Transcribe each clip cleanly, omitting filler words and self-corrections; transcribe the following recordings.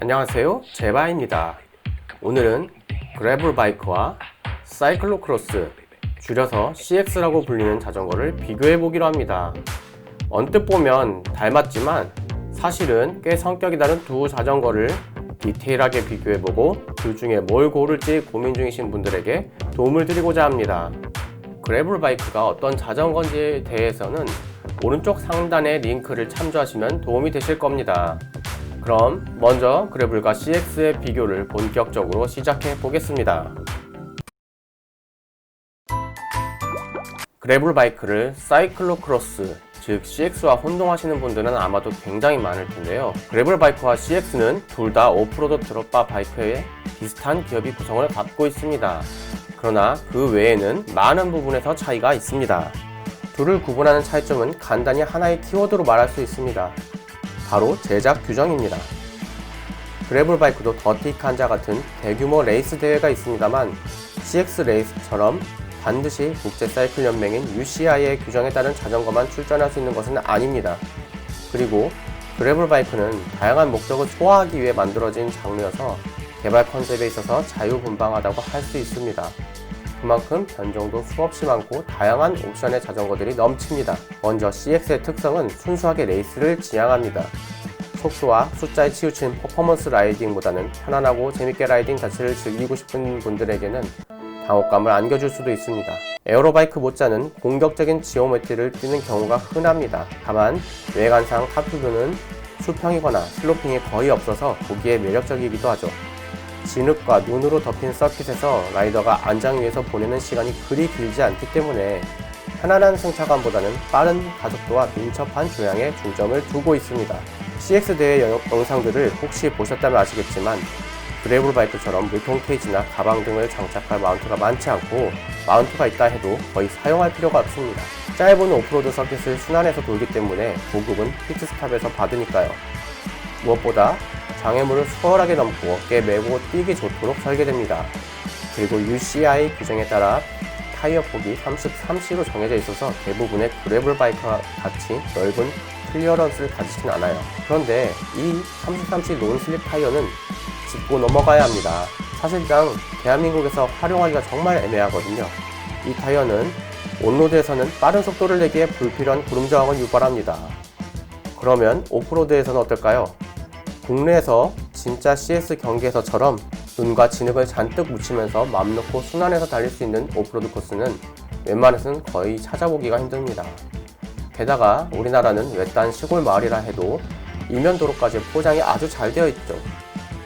안녕하세요, 제바입니다. 오늘은 그래블 바이크와 사이클로크로스, 줄여서 CX라고 불리는 자전거를 비교해 보기로 합니다. 언뜻 보면 닮았지만 사실은 꽤 성격이 다른 두 자전거를 디테일하게 비교해 보고 둘 중에 뭘 고를지 고민 중이신 분들에게 도움을 드리고자 합니다. 그래블 바이크가 어떤 자전거인지에 대해서는 오른쪽 상단의 링크를 참조하시면 도움이 되실 겁니다. 그럼 먼저 그래블과 CX의 비교를 본격적으로 시작해 보겠습니다. 그래블 바이크를 사이클로크로스, 즉 CX와 혼동하시는 분들은 아마도 굉장히 많을 텐데요. 그래블 바이크와 CX는 둘 다 오프로드 드롭바 바이크의 비슷한 기어비 구성을 갖고 있습니다. 그러나 그 외에는 많은 부분에서 차이가 있습니다. 둘을 구분하는 차이점은 간단히 하나의 키워드로 말할 수 있습니다. 바로 제작 규정입니다. 그래블 바이크도 더티 칸자 같은 대규모 레이스 대회가 있습니다만 CX 레이스처럼 반드시 국제사이클연맹인 UCI의 규정에 따른 자전거만 출전할 수 있는 것은 아닙니다. 그리고 그래블 바이크는 다양한 목적을 소화하기 위해 만들어진 장르여서 개발 컨셉에 있어서 자유분방하다고 할 수 있습니다. 그만큼 변종도 수없이 많고 다양한 옵션의 자전거들이 넘칩니다. 먼저 CX의 특성은 순수하게 레이스를 지향합니다. 속도와 숫자에 치우친 퍼포먼스 라이딩보다는 편안하고 재밌게 라이딩 자체를 즐기고 싶은 분들에게는 당혹감을 안겨줄 수도 있습니다. 에어로바이크 못지않은 공격적인 지오메트리를 띠는 경우가 흔합니다. 다만 외관상 탑투브는 수평이거나 슬로핑이 거의 없어서 보기에 매력적이기도 하죠. 진흙과 눈으로 덮인 서킷에서 라이더가 안장 위에서 보내는 시간이 그리 길지 않기 때문에 편안한 승차감보다는 빠른 가속도와 민첩한 조향에 중점을 두고 있습니다. CX 대회 영상들을 혹시 보셨다면 아시겠지만 그래블 바이크처럼 물통 케이지나 가방 등을 장착할 마운트가 많지 않고 마운트가 있다 해도 거의 사용할 필요가 없습니다. 짧은 오프로드 서킷을 순환해서 돌기 때문에 보급은 피트스탑에서 받으니까요. 무엇보다 장애물을 수월하게 넘고 어깨에 메고 뛰기 좋도록 설계됩니다. 그리고 UCI 규정에 따라 타이어 폭이 33cm로 정해져 있어서 대부분의 그래블 바이크와 같이 넓은 클리어런스를 가지진 않아요. 그런데 이 33cm 논슬립 타이어는 짚고 넘어가야 합니다. 사실상 대한민국에서 활용하기가 정말 애매하거든요. 이 타이어는 온로드에서는 빠른 속도를 내기에 불필요한 구름 저항을 유발합니다. 그러면 오프로드에서는 어떨까요? 국내에서 진짜 CS 경기에서처럼 눈과 진흙을 잔뜩 묻히면서 맘 놓고 순환해서 달릴 수 있는 오프로드 코스는 웬만해서는 거의 찾아보기가 힘듭니다. 게다가 우리나라는 외딴 시골 마을이라 해도 이면도로까지 포장이 아주 잘 되어 있죠.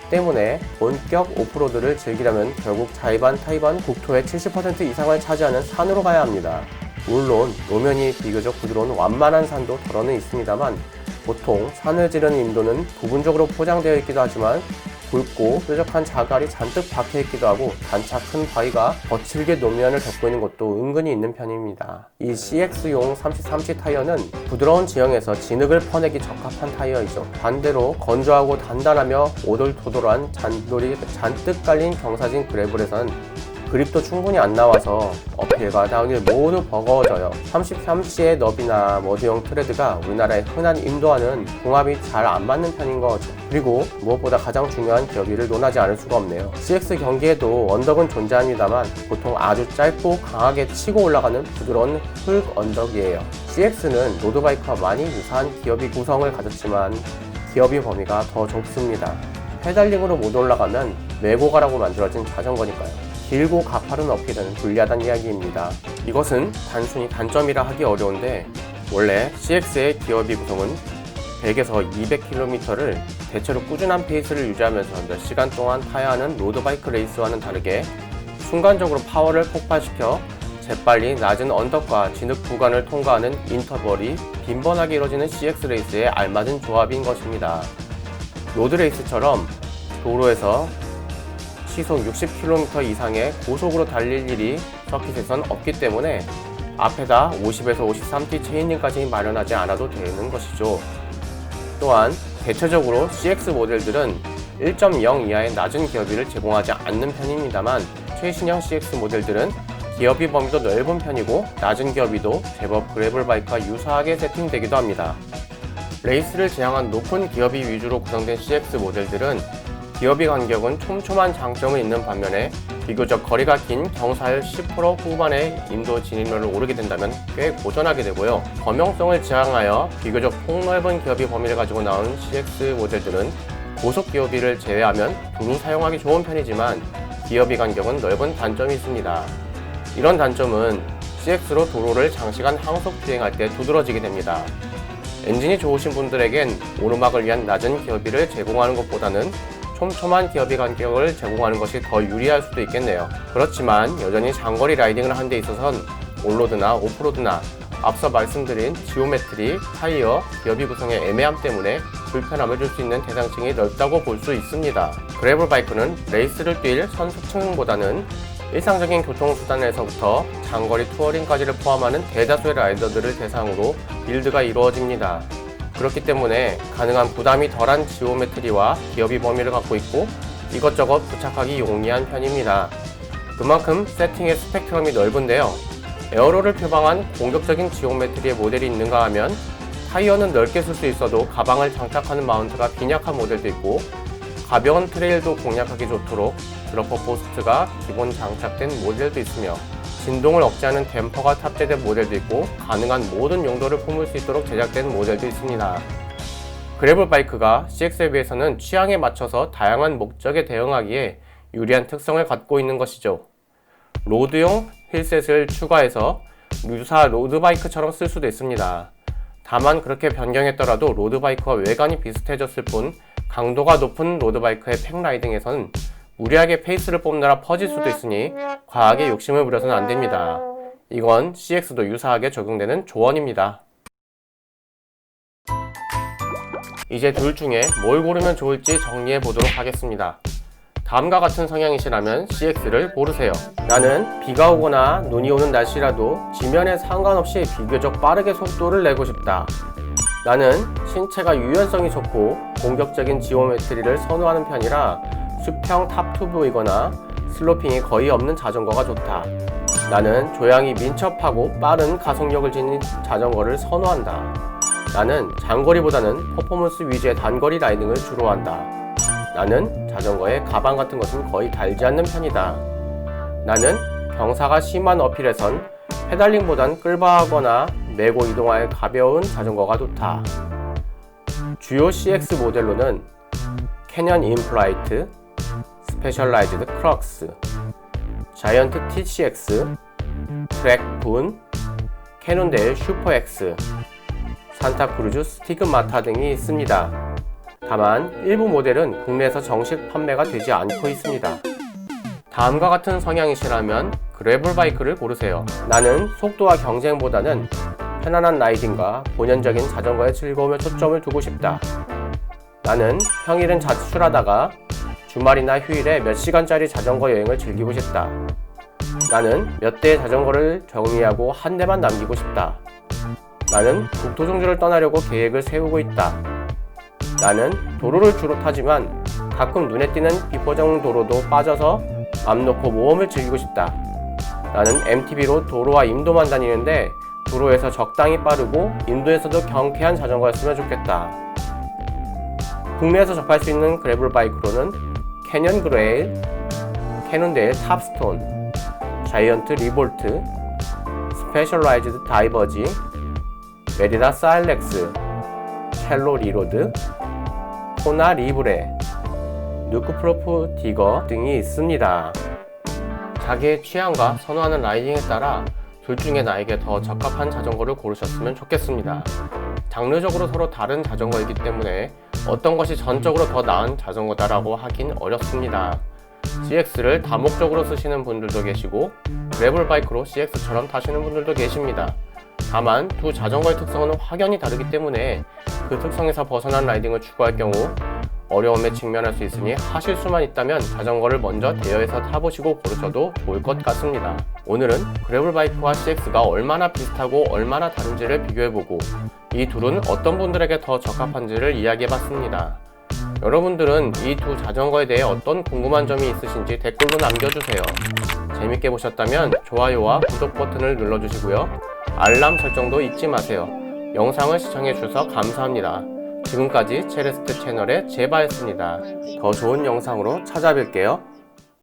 때문에 본격 오프로드를 즐기려면 결국 자의반 타의반 국토의 70% 이상을 차지하는 산으로 가야 합니다. 물론 노면이 비교적 부드러운 완만한 산도 덜어는 있습니다만 보통 산을 지르는 인도는 부분적으로 포장되어 있기도 하지만 굵고 뾰족한 자갈이 잔뜩 박혀 있기도 하고 단차 큰 바위가 거칠게 노면을 덮고 있는 곳도 은근히 있는 편입니다. 이 CX용 33C 타이어는 부드러운 지형에서 진흙을 퍼내기 적합한 타이어이죠. 반대로 건조하고 단단하며 오돌토돌한 잔돌이 잔뜩 깔린 경사진 그래블에서는 그립도 충분히 안 나와서 어필과 다운힐 모두 버거워져요. 33C의 너비나 머드형 트레드가 우리나라의 흔한 인도와는 궁합이 잘 안 맞는 편인 거죠. 그리고 무엇보다 가장 중요한 기어비를 논하지 않을 수가 없네요. CX 경기에도 언덕은 존재합니다만 보통 아주 짧고 강하게 치고 올라가는 부드러운 흙 언덕이에요. CX는 로드바이크와 많이 유사한 기어비 구성을 가졌지만 기어비 범위가 더 좁습니다. 페달링으로 못 올라가면 메고 가라고 만들어진 자전거니까요. 길고 가파른 어필은 불리하다는 이야기입니다. 이것은 단순히 단점이라 하기 어려운데 원래 CX의 기어비 구성은 100에서 200km를 대체로 꾸준한 페이스를 유지하면서 몇 시간 동안 타야 하는 로드바이크 레이스와는 다르게 순간적으로 파워를 폭발시켜 재빨리 낮은 언덕과 진흙 구간을 통과하는 인터벌이 빈번하게 이뤄지는 CX 레이스에 알맞은 조합인 것입니다. 로드레이스처럼 도로에서 시속 60km 이상의 고속으로 달릴 일이 서킷에선 없기 때문에 앞에다 50에서 53T 체인링까지 마련하지 않아도 되는 것이죠. 또한 대체적으로 CX 모델들은 1.0 이하의 낮은 기어비를 제공하지 않는 편입니다만 최신형 CX 모델들은 기어비 범위도 넓은 편이고 낮은 기어비도 제법 그래블 바이크와 유사하게 세팅되기도 합니다. 레이스를 지향한 높은 기어비 위주로 구성된 CX 모델들은 기어비 간격은 촘촘한 장점을 있는 반면에 비교적 거리가 긴 경사율 10% 후반의 인도 진입로를 오르게 된다면 꽤 고전하게 되고요. 범용성을 지향하여 비교적 폭넓은 기어비 범위를 가지고 나온 CX 모델들은 고속 기어비를 제외하면 두루 사용하기 좋은 편이지만 기어비 간격은 넓은 단점이 있습니다. 이런 단점은 CX로 도로를 장시간 항속 주행할 때 두드러지게 됩니다. 엔진이 좋으신 분들에겐 오르막을 위한 낮은 기어비를 제공하는 것보다는 촘촘한 기어비 간격을 제공하는 것이 더 유리할 수도 있겠네요. 그렇지만 여전히 장거리 라이딩을 하는 데 있어선 온로드나 오프로드나 앞서 말씀드린 지오메트리, 타이어, 기어비 구성의 애매함 때문에 불편함을 줄 수 있는 대상층이 넓다고 볼 수 있습니다. 그래블 바이크는 레이스를 뛸 선수층보다는 일상적인 교통수단에서부터 장거리 투어링까지를 포함하는 대다수의 라이더들을 대상으로 빌드가 이루어집니다. 그렇기 때문에 가능한 부담이 덜한 지오메트리와 기어비 범위를 갖고 있고 이것저것 부착하기 용이한 편입니다. 그만큼 세팅의 스펙트럼이 넓은데요. 에어로를 표방한 공격적인 지오메트리의 모델이 있는가 하면 타이어는 넓게 쓸 수 있어도 가방을 장착하는 마운트가 빈약한 모델도 있고 가벼운 트레일도 공략하기 좋도록 드러퍼 포스트가 기본 장착된 모델도 있으며 진동을 억제하는 댐퍼가 탑재된 모델도 있고 가능한 모든 용도를 품을 수 있도록 제작된 모델도 있습니다. 그래블 바이크가 CX에 비해서는 취향에 맞춰서 다양한 목적에 대응하기에 유리한 특성을 갖고 있는 것이죠. 로드용 휠셋을 추가해서 유사 로드바이크처럼 쓸 수도 있습니다. 다만 그렇게 변경했더라도 로드바이크와 외관이 비슷해졌을 뿐 강도가 높은 로드바이크의 팩라이딩에서는 무리하게 페이스를 뽑느라 퍼질 수도 있으니 과하게 욕심을 부려서는 안됩니다. 이건 CX도 유사하게 적용되는 조언입니다. 이제 둘 중에 뭘 고르면 좋을지 정리해 보도록 하겠습니다. 다음과 같은 성향이시라면 CX를 고르세요. 나는 비가 오거나 눈이 오는 날씨라도 지면에 상관없이 비교적 빠르게 속도를 내고 싶다. 나는 신체가 유연성이 좋고 공격적인 지오메트리를 선호하는 편이라 수평 탑튜브이거나 슬로핑이 거의 없는 자전거가 좋다. 나는 조향이 민첩하고 빠른 가속력을 지닌 자전거를 선호한다. 나는 장거리보다는 퍼포먼스 위주의 단거리 라이딩을 주로 한다. 나는 자전거에 가방 같은 것은 거의 달지 않는 편이다. 나는 경사가 심한 어필에선 페달링보단 끌바하거나 메고 이동할 가벼운 자전거가 좋다. 주요 CX 모델로는 캐년 인플라이트, 스페셜라이즈드 크럭스, 자이언트 TCX, 트랙 분, 캐논데일 슈퍼 X, 산타크루즈 스티그마타 등이 있습니다. 다만 일부 모델은 국내에서 정식 판매가 되지 않고 있습니다. 다음과 같은 성향이시라면 그래블 바이크를 고르세요. 나는 속도와 경쟁보다는 편안한 라이딩과 본연적인 자전거의 즐거움에 초점을 두고 싶다. 나는 평일은 자출하다가 주말이나 휴일에 몇 시간짜리 자전거 여행을 즐기고 싶다. 나는 몇 대의 자전거를 정리하고 한 대만 남기고 싶다. 나는 국토종주를 떠나려고 계획을 세우고 있다. 나는 도로를 주로 타지만 가끔 눈에 띄는 비포장 도로도 빠져서 맘 놓고 모험을 즐기고 싶다. 나는 MTB로 도로와 임도만 다니는데 도로에서 적당히 빠르고 임도에서도 경쾌한 자전거였으면 좋겠다. 국내에서 접할 수 있는 그래블 바이크로는 캐년 그레일, 캐논데일 탑스톤, 자이언트 리볼트, 스페셜라이즈드 다이버지, 메리다 사일렉스, 첼로 리로드, 코나 리브레, 누크프로프 디거 등이 있습니다. 자기의 취향과 선호하는 라이딩에 따라 둘 중에 나에게 더 적합한 자전거를 고르셨으면 좋겠습니다. 장르적으로 서로 다른 자전거이기 때문에 어떤 것이 전적으로 더 나은 자전거다라고 하긴 어렵습니다. CX를 다목적으로 쓰시는 분들도 계시고 그래블 바이크로 CX처럼 타시는 분들도 계십니다. 다만 두 자전거의 특성은 확연히 다르기 때문에 그 특성에서 벗어난 라이딩을 추구할 경우 어려움에 직면할 수 있으니 하실 수만 있다면 자전거를 먼저 대여해서 타보시고 고르셔도 좋을 것 같습니다. 오늘은 그래블 바이크와 CX가 얼마나 비슷하고 얼마나 다른지를 비교해보고 이 둘은 어떤 분들에게 더 적합한지를 이야기해봤습니다. 여러분들은 이 두 자전거에 대해 어떤 궁금한 점이 있으신지 댓글로 남겨주세요. 재밌게 보셨다면 좋아요와 구독 버튼을 눌러주시고요. 알람 설정도 잊지 마세요. 영상을 시청해주셔서 감사합니다. 지금까지 체레스트 채널의 제바였습니다. 더 좋은 영상으로 찾아뵐게요.